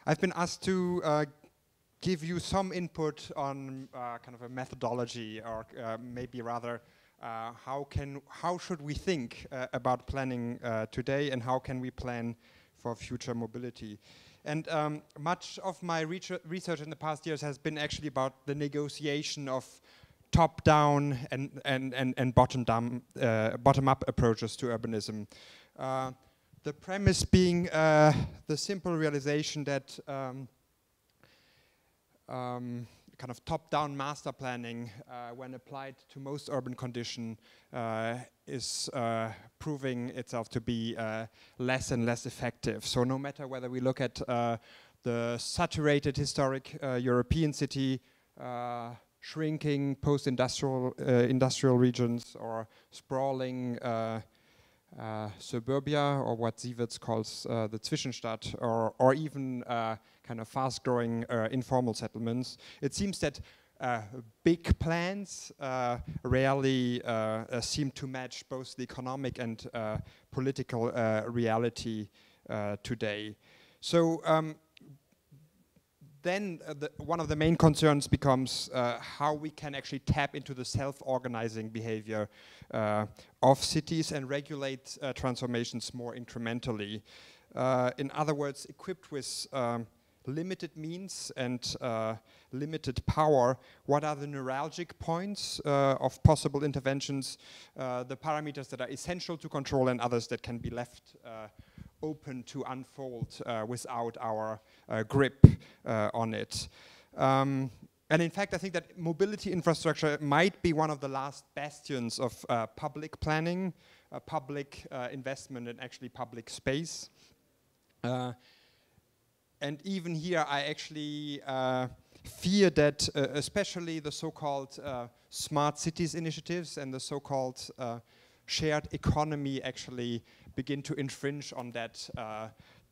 I've been asked to give you some input on kind of a methodology, or maybe rather how should we think about planning today, and how can we plan for future mobility. And much of my research in the past years has been actually about the negotiation of top-down and bottom-up approaches to urbanism. The premise being the simple realization that kind of top-down master planning, when applied to most urban condition, is proving itself to be less and less effective. So no matter whether we look at the saturated historic European city, shrinking post-industrial industrial regions, or sprawling suburbia, or what Sieverts calls the Zwischenstadt, or even kind of fast-growing informal settlements, it seems that big plans rarely seem to match both the economic and political reality today. So then one of the main concerns becomes how we can actually tap into the self-organizing behavior of cities and regulate transformations more incrementally. In other words, equipped with limited means and limited power, what are the neuralgic points of possible interventions, the parameters that are essential to control and others that can be left open to unfold without our grip on it. And in fact, I think that mobility infrastructure might be one of the last bastions of public planning, public investment, and actually public space. And even here, I actually fear that especially the so-called smart cities initiatives and the so-called shared economy actually begin to infringe on that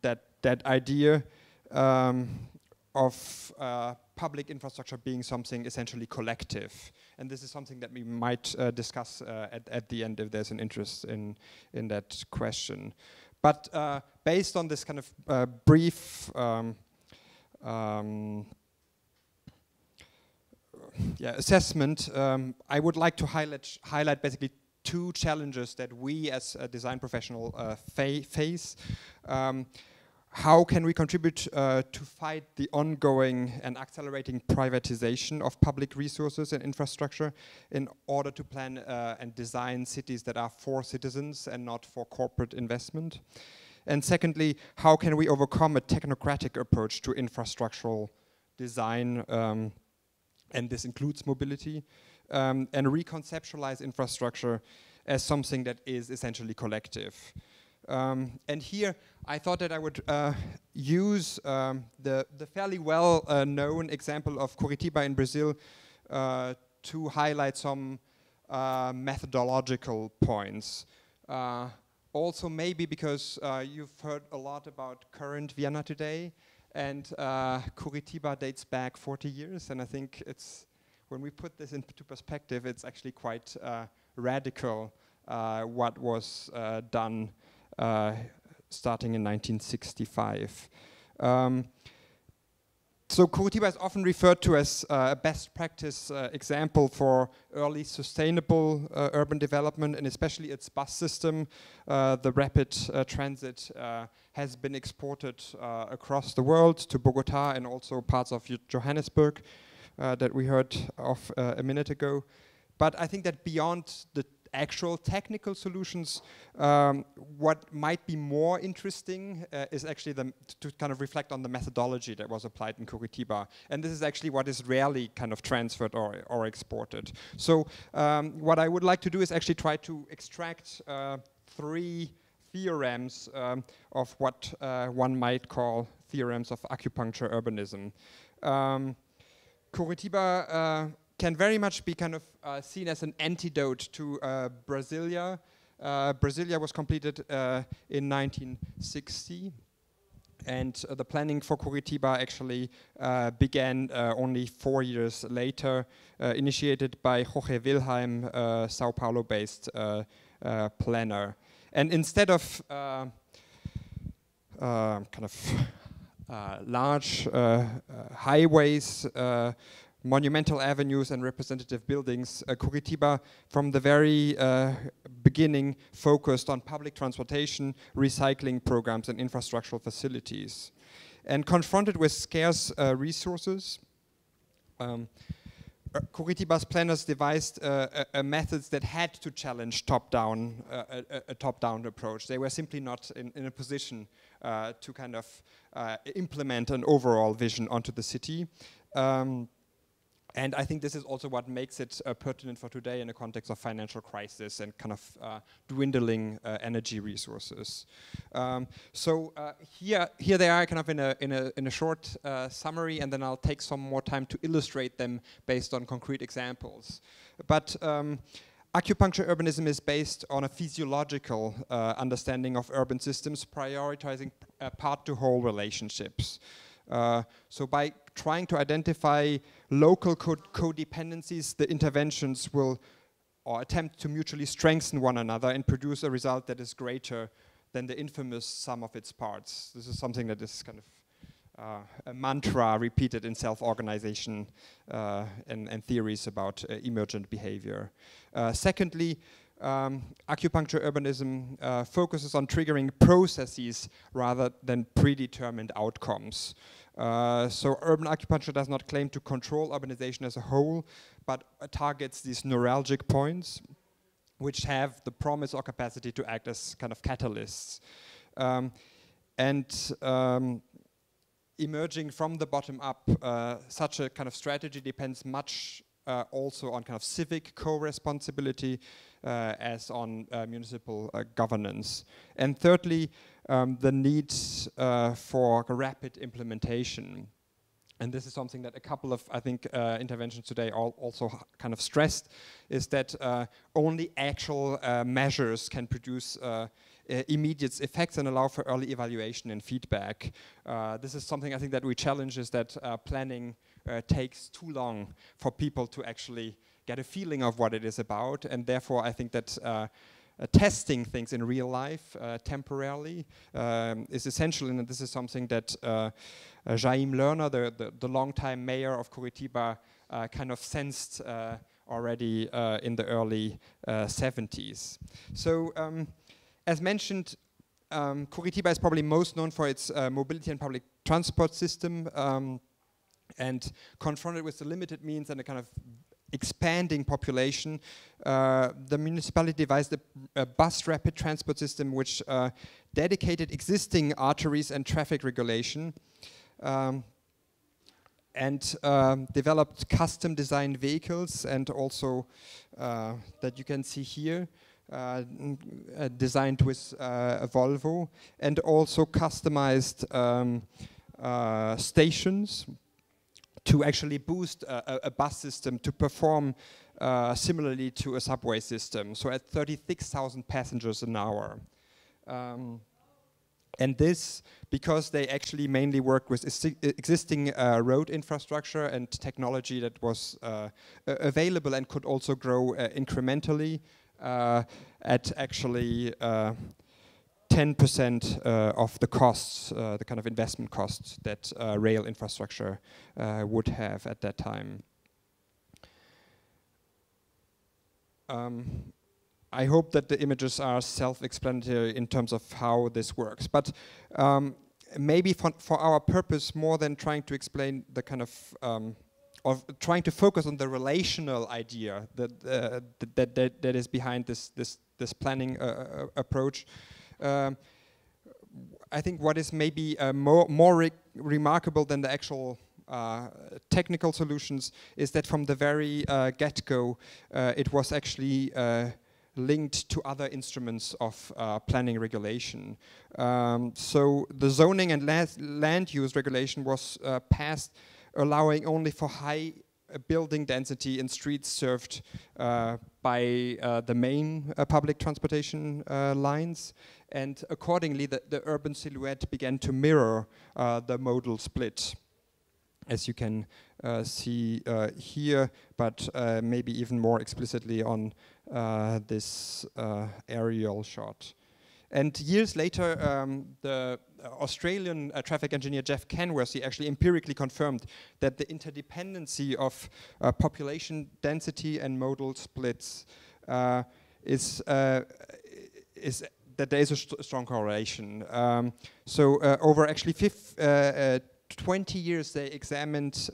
that idea of public infrastructure being something essentially collective. And this is something that we might discuss at the end if there's an interest in that question. But based on this kind of brief assessment, I would like to highlight basically two challenges that we as a design professional face. How can we contribute to fight the ongoing and accelerating privatization of public resources and infrastructure in order to plan and design cities that are for citizens and not for corporate investment? And secondly, how can we overcome a technocratic approach to infrastructural design, and this includes mobility, and reconceptualize infrastructure as something that is essentially collective? And here, I thought that I would use the fairly well-known example of Curitiba in Brazil to highlight some methodological points. Also, maybe because you've heard a lot about current Vienna today, and Curitiba dates back 40 years, and I think it's, when we put this into perspective, it's actually quite radical what was done starting in 1965. So Curitiba is often referred to as a best practice example for early sustainable urban development, and especially its bus system. The rapid transit has been exported across the world to Bogota and also parts of Johannesburg that we heard of a minute ago. But I think that beyond the actual technical solutions, what might be more interesting is actually to kind of reflect on the methodology that was applied in Curitiba. And this is actually what is rarely kind of transferred or exported. So what I would like to do is actually try to extract three theorems of what one might call theorems of acupuncture urbanism. Curitiba can very much be kind of seen as an antidote to Brasilia. Brasilia was completed in 1960, and the planning for Curitiba actually began only 4 years later, initiated by Jorge Wilhelm, Sao Paulo-based planner. And instead of kind of large highways, monumental avenues and representative buildings, Curitiba from the very beginning focused on public transportation, recycling programs and infrastructural facilities. And confronted with scarce resources, Curitiba's planners devised methods that had to challenge top-down, a top-down approach. They were simply not in a position to kind of implement an overall vision onto the city. And I think this is also what makes it pertinent for today in the context of financial crisis and kind of dwindling energy resources. So here they are, kind of in a short summary, and then I'll take some more time to illustrate them based on concrete examples. But acupuncture urbanism is based on a physiological understanding of urban systems, prioritizing part-to-whole relationships. So by trying to identify local codependencies, the interventions will or attempt to mutually strengthen one another and produce a result that is greater than the infamous sum of its parts. This is something that is kind of a mantra repeated in self-organization and theories about emergent behavior. Secondly, acupuncture urbanism focuses on triggering processes rather than predetermined outcomes. So urban acupuncture does not claim to control urbanization as a whole, but targets these neuralgic points, which have the promise or capacity to act as kind of catalysts. Emerging from the bottom up, such a kind of strategy depends much also on kind of civic co-responsibility as on municipal governance. And thirdly, the need for rapid implementation. And this is something that a couple of, I think, interventions today also kind of stressed, is that only actual measures can produce immediate effects and allow for early evaluation and feedback. This is something I think that we challenge, is that planning takes too long for people to actually get a feeling of what it is about, and therefore I think that testing things in real life temporarily is essential, and this is something that Jaime Lerner, the longtime mayor of Curitiba, kind of sensed already in the early 70s. So as mentioned, Curitiba is probably most known for its mobility and public transport system, and confronted with the limited means and a kind of expanding population, the municipality devised a bus rapid transport system which dedicated existing arteries and traffic regulation, and developed custom designed vehicles, and also that you can see here, designed with a Volvo, and also customized stations to actually boost a bus system to perform similarly to a subway system, so at 36,000 passengers an hour. And this, because they actually mainly work with existing road infrastructure and technology that was available and could also grow incrementally at actually 10% of the costs, the kind of investment costs that rail infrastructure would have at that time. I hope that the images are self-explanatory in terms of how this works, but maybe for our purpose, more than trying to explain the kind of trying to focus on the relational idea that is behind this planning approach. I think what is maybe more remarkable than the actual technical solutions is that from the very get-go, it was actually linked to other instruments of planning regulation. So the zoning and land use regulation was passed, allowing only for high building density in streets served by the main public transportation lines, and accordingly the urban silhouette began to mirror the modal split, as you can see here, but maybe even more explicitly on this aerial shot. And years later, the Australian traffic engineer Jeff Kenworthy actually empirically confirmed that the interdependency of population density and modal splits is that there is a strong correlation. So over actually 20 years, they examined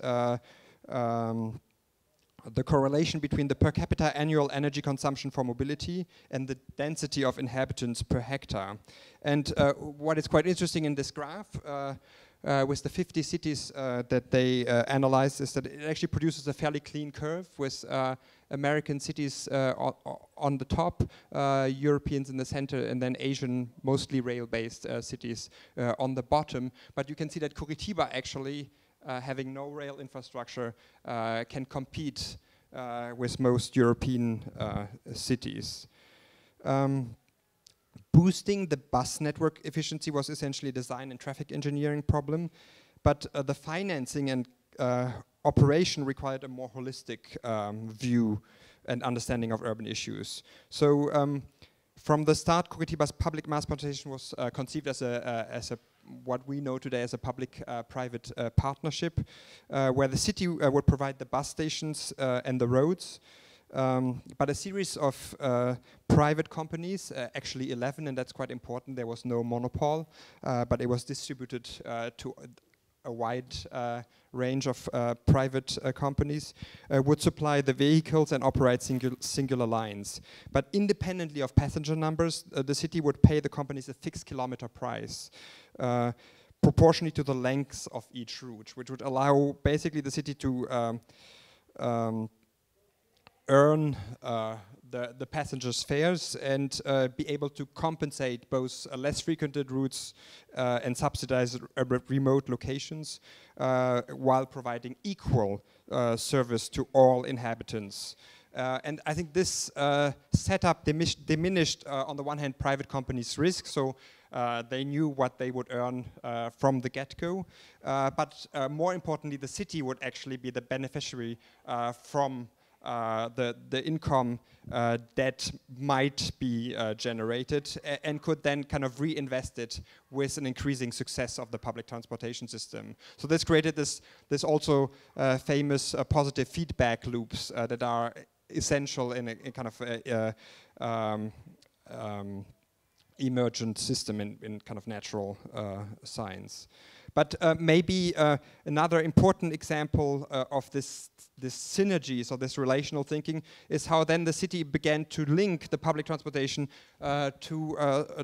the correlation between the per capita annual energy consumption for mobility and the density of inhabitants per hectare. And what is quite interesting in this graph with the 50 cities that they analyzed is that it actually produces a fairly clean curve with American cities on the top, Europeans in the center, and then Asian, mostly rail-based cities on the bottom. But you can see that Curitiba actually, having no rail infrastructure, can compete with most European cities. Boosting the bus network efficiency was essentially a design and traffic engineering problem, but the financing and operation required a more holistic view and understanding of urban issues. So from the start, Curitiba's public mass transportation was conceived as a what we know today as a public-private partnership, where the city would provide the bus stations and the roads, but a series of private companies, actually 11, and that's quite important. There was no monopoly, but it was distributed to a wide range of private companies, would supply the vehicles and operate singular lines. But independently of passenger numbers, the city would pay the companies a fixed kilometer price, proportionally to the length of each route, which would allow basically the city to earn the passengers' fares and be able to compensate both less frequented routes and subsidize remote locations while providing equal service to all inhabitants. And I think this setup diminished, on the one hand, private companies' risk, so they knew what they would earn from the get-go, but more importantly, the city would actually be the beneficiary from the income that might be generated and could then kind of reinvest it with an increasing success of the public transportation system. So this created this also famous positive feedback loops that are essential in a kind of emergent system in kind of natural science. But maybe another important example of this synergies or this relational thinking is how then the city began to link the public transportation to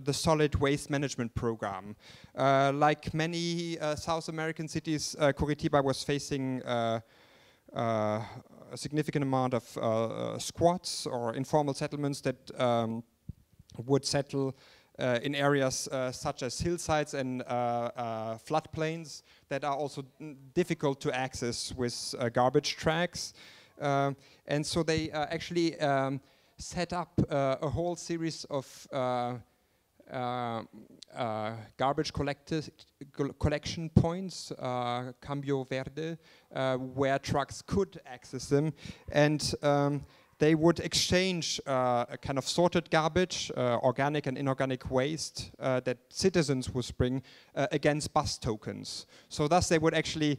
the solid waste management program. Like many South American cities, Curitiba was facing a significant amount of squats or informal settlements that would settle in areas such as hillsides and floodplains that are also difficult to access with garbage trucks. And so they actually set up a whole series of garbage collection points, Cambio Verde, where trucks could access them. And they would exchange a kind of sorted garbage, organic and inorganic waste that citizens would bring against bus tokens. So thus they would actually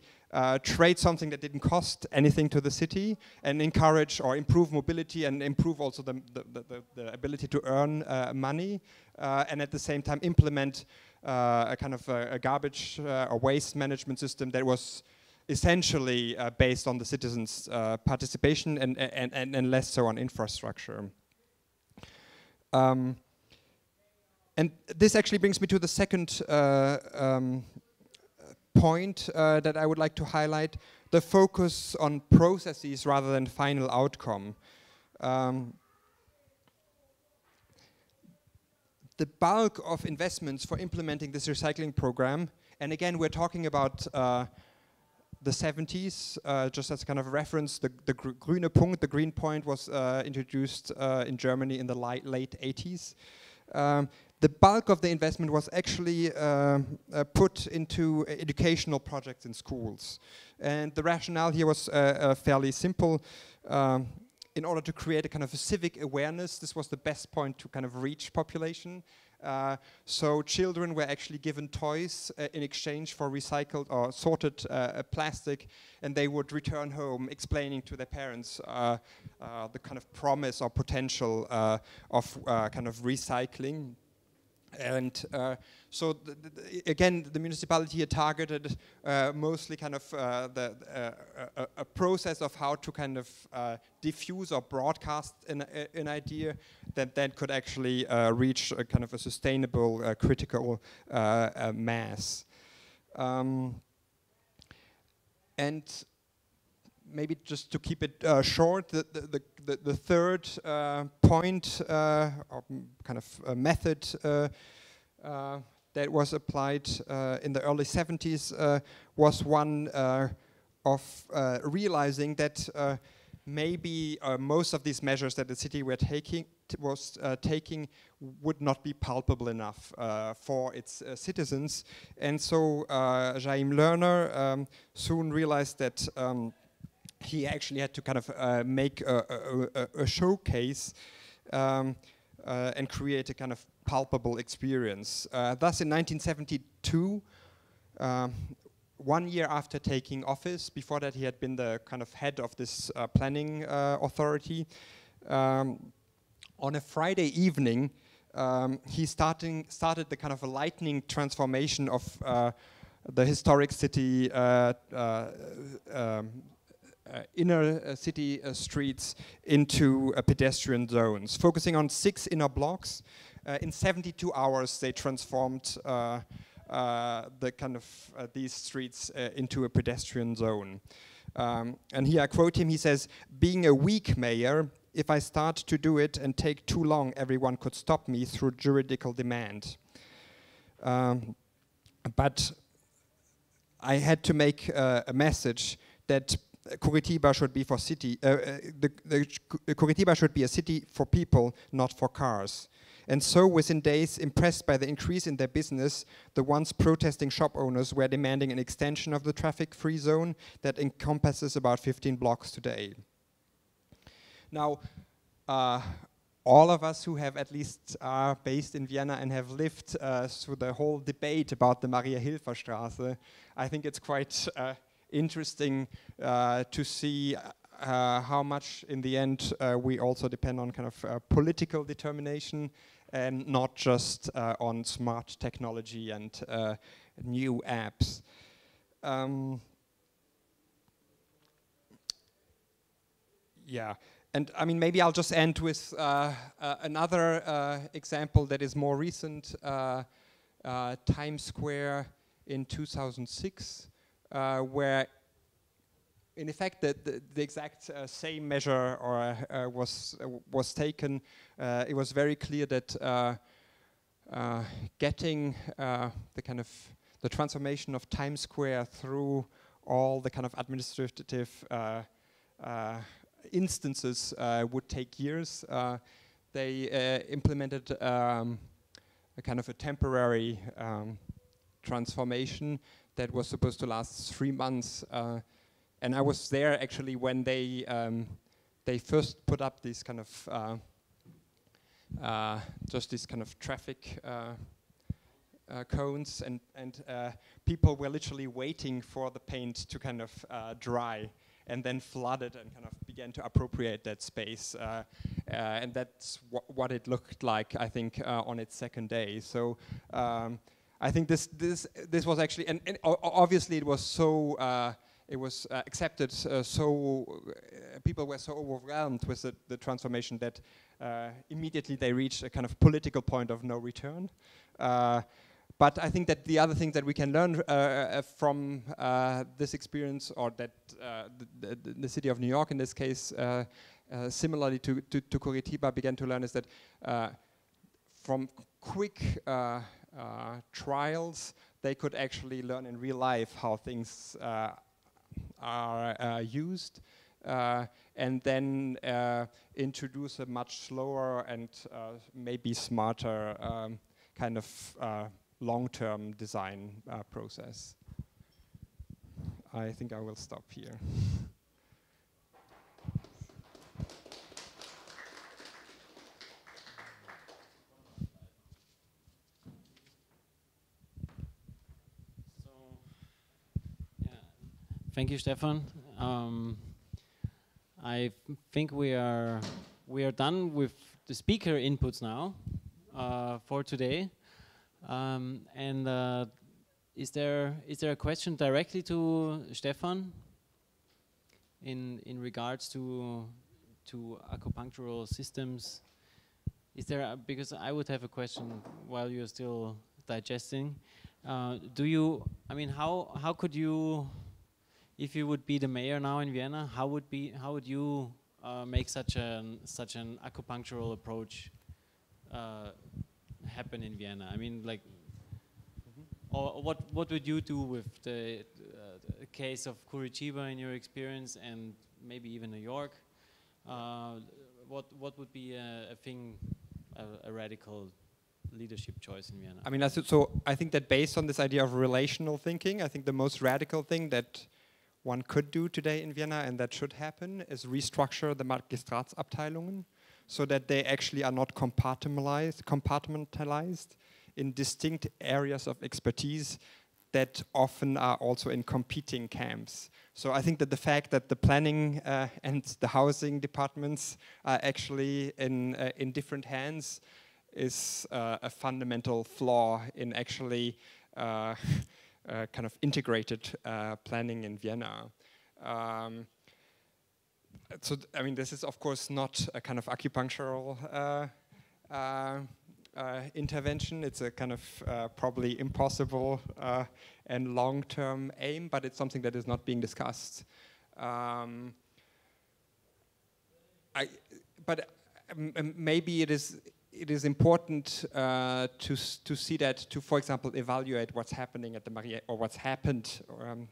trade something that didn't cost anything to the city and encourage or improve mobility and improve also the ability to earn money and at the same time implement a kind of a garbage or waste management system that was essentially based on the citizens' participation and less so on infrastructure. And this actually brings me to the second point that I would like to highlight, the focus on processes rather than final outcome. The bulk of investments for implementing this recycling program, and again we're talking about the 70s, just as kind of a reference, the grüne Punkt, the green point was introduced in Germany in the late 80s. The bulk of the investment was actually put into educational projects in schools. And the rationale here was fairly simple. in order to create a kind of a civic awareness, this was the best point to kind of reach population. So children were actually given toys in exchange for recycled or sorted plastic, and they would return home explaining to their parents the kind of promise or potential of kind of recycling. And so again, the municipality had targeted mostly kind of a process of how to kind of diffuse or broadcast an idea that then could actually reach a kind of a sustainable critical mass. And maybe just to keep it short, the third point, or kind of a method that was applied in the early 70s was one of realizing that maybe most of these measures that the city were taking would not be palpable enough for its citizens. And so Jaime Lerner soon realized that he actually had to kind of make a showcase and create a kind of palpable experience. Thus, in 1972, 1 year after taking office, before that he had been the kind of head of this planning authority, on a Friday evening, he started the kind of a lightning transformation of the historic city inner city streets into pedestrian zones, focusing on 6 inner blocks. In 72 hours, they transformed the kind of these streets into a pedestrian zone. And here I quote him, he says, "Being a weak mayor, if I start to do it and take too long, everyone could stop me through juridical demand. But I had to make a message that Curitiba should be for city. Curitiba should be a city for people, not for cars. And so, within days, impressed by the increase in their business, the once protesting shop owners were demanding an extension of the traffic-free zone that encompasses about 15 blocks today." Now, all of us who have at least are based in Vienna and have lived through the whole debate about the Maria-Hilfer-Straße, I think it's quite interesting to see how much in the end we also depend on kind of political determination and not just on smart technology and new apps. Yeah, and I mean maybe I'll just end with another example that is more recent, Times Square in 2006. Where, in effect, the exact same measure was taken. It was very clear that getting the kind of the transformation of Times Square through all the kind of administrative instances would take years. They implemented a kind of a temporary transformation that was supposed to last 3 months, and I was there actually when they first put up these kind of just these kind of traffic cones, and people were literally waiting for the paint to kind of dry, and then flooded and kind of began to appropriate that space, and that's what it looked like, I think, on its second day. So. I think this was actually, and obviously it was so, it was accepted so, people were so overwhelmed with the transformation that immediately they reached a kind of political point of no return. But I think that the other thing that we can learn from this experience, or that the city of New York in this case, similarly to Curitiba began to learn, is that from quick trials, they could actually learn in real life how things are used, and then introduce a much slower and maybe smarter kind of long-term design process. I think I will stop here. Thank you, Stefan. I think we are done with the speaker inputs now for today. Is there a question directly to Stefan in regards to acupunctural systems? Is there because I would have a question while you're still digesting. I mean, how could you, if you would be the mayor now in Vienna, how would you make such an acupunctural approach happen in Vienna? I mean, like, or what would you do with the case of Curitiba in your experience, and maybe even New York? What would be a radical leadership choice in Vienna? I mean, so I think that based on this idea of relational thinking, I think the most radical thing that one could do today in Vienna, and that should happen, is restructure the Magistratsabteilungen so that they actually are not compartmentalized in distinct areas of expertise that often are also in competing camps. So I think that the fact that the planning and the housing departments are actually in different hands is a fundamental flaw in actually kind of integrated planning in Vienna. So I mean, this is of course not a kind of acupunctural intervention. It's a kind of probably impossible and long-term aim, but it's something that is not being discussed. Maybe it is important to see that, to, for example, evaluate what's happening at the what's happened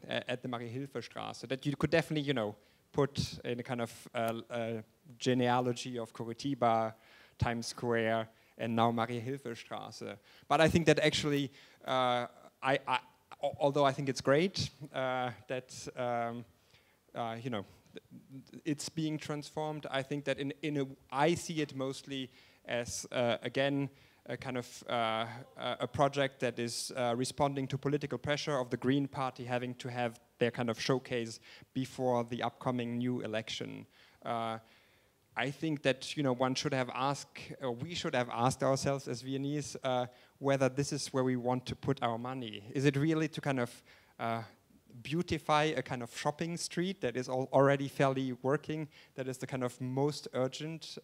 at the Marie-Hilfer-Straße. That you could definitely, you know, put in a kind of genealogy of Curitiba, Times Square, and now Marie-Hilfer-Straße. But I think that actually, although I think it's great that you know, it's being transformed, I think that I see it mostly as again a kind of a project that is responding to political pressure of the Green Party having to have their kind of showcase before the upcoming new election. I think that, you know, one should have asked, or we should have asked ourselves as Viennese whether this is where we want to put our money. Is it really to kind of beautify a kind of shopping street that is already fairly working, that is the kind of most urgent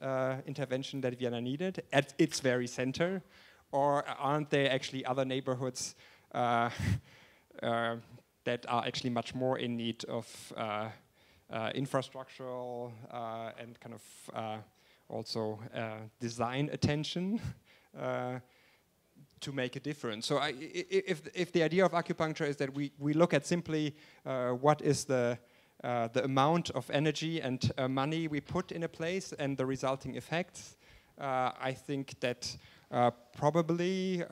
intervention that Vienna needed at its very center? Or aren't there actually other neighborhoods that are actually much more in need of infrastructural and kind of also design attention to make a difference? So if the idea of acupuncture is that we look at simply what is the amount of energy and money we put in a place and the resulting effects, I think that probably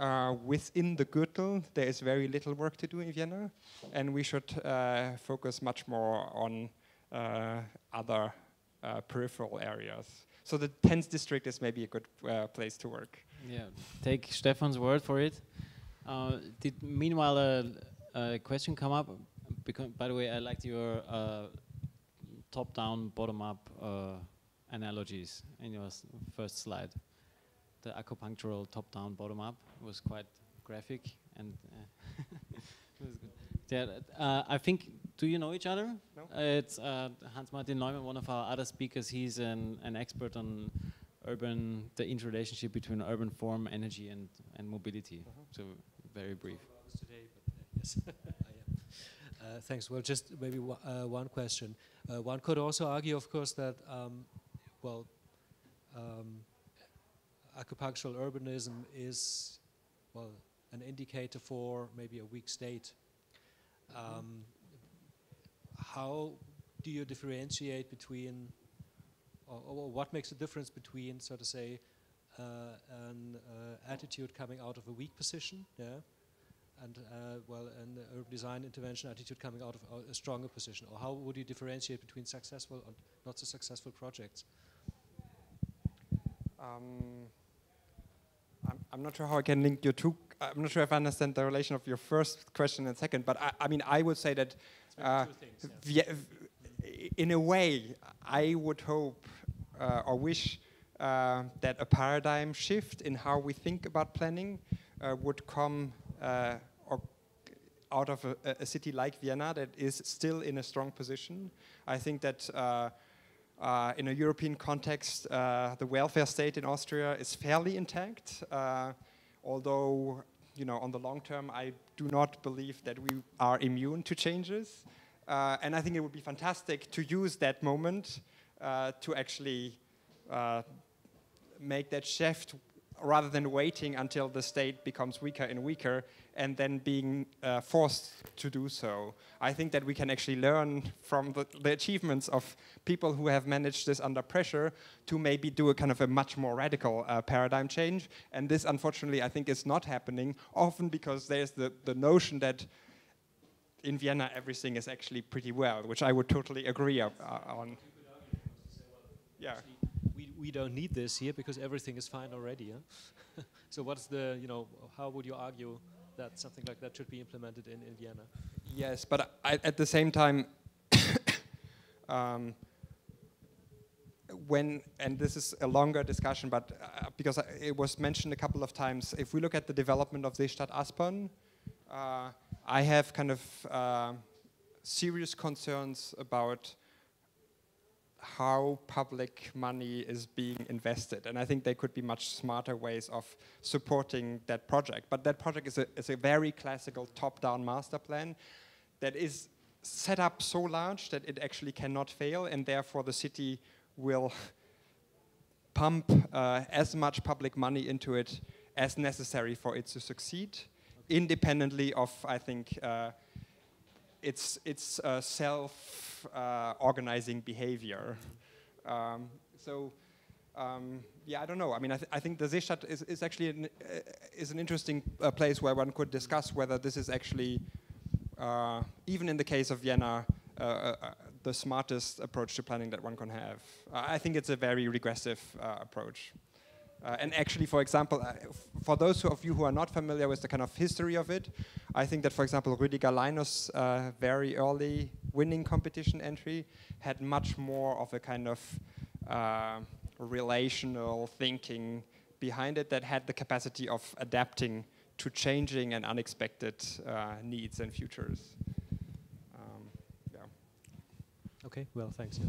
within the Gürtel there is very little work to do in Vienna, and we should focus much more on other peripheral areas. So the 10th district is maybe a good place to work. Yeah, take Stefan's word for it. Did meanwhile a question come up? Because, by the way, I liked your top-down, bottom-up analogies in your first slide. The acupunctural top-down, bottom-up was quite graphic, and it was good. Yeah, I think, do you know each other? No. It's Hans-Martin Neumann, one of our other speakers. He's an expert on the interrelationship between urban form, energy, and mobility. So very brief. Today, but yes, I am. Thanks. Well, just maybe one question. One could also argue, of course, that acupunctural urbanism is, well, an indicator for maybe a weak state. How do you differentiate between, or what makes a difference between, so to say, an attitude coming out of a weak position, yeah, and an urban design intervention attitude coming out of a stronger position? Or how would you differentiate between successful and not so successful projects? I'm not sure how I can link your two. I'm not sure if I understand the relation of your first question and second, but I mean, I would say that Two things, yeah. In a way, I would hope or wish that a paradigm shift in how we think about planning would come or out of a city like Vienna that is still in a strong position. I think that in a European context, the welfare state in Austria is fairly intact, although, you know, on the long term, I do not believe that we are immune to changes. And I think it would be fantastic to use that moment to actually make that shift rather than waiting until the state becomes weaker and weaker and then being forced to do so. I think that we can actually learn from the achievements of people who have managed this under pressure to maybe do a kind of a much more radical paradigm change. And this, unfortunately, I think is not happening, often because there's the notion that in Vienna everything is actually pretty well, which I would totally agree on. Yeah. We don't need this here because everything is fine already. Huh? So what's the, you know, how would you argue that something like that should be implemented in Vienna? Yes, but at the same time, and this is a longer discussion, but because it was mentioned a couple of times, if we look at the development of Seestadt Aspern, I have kind of serious concerns about how public money is being invested. And I think there could be much smarter ways of supporting that project. But that project is a very classical top-down master plan that is set up so large that it actually cannot fail, and therefore the city will pump as much public money into it as necessary for it to succeed, independently of, I think, its self-organizing behavior. Yeah, I don't know. I mean, I think the Seestadt is actually an interesting place where one could discuss whether this is actually, even in the case of Vienna, the smartest approach to planning that one can have. I think it's a very regressive approach. And actually, for example, for those of you who are not familiar with the kind of history of it, I think that, for example, Rüdiger Leiner's very early winning competition entry had much more of a kind of relational thinking behind it that had the capacity of adapting to changing and unexpected needs and futures. Yeah. Okay, well, thanks. Yeah.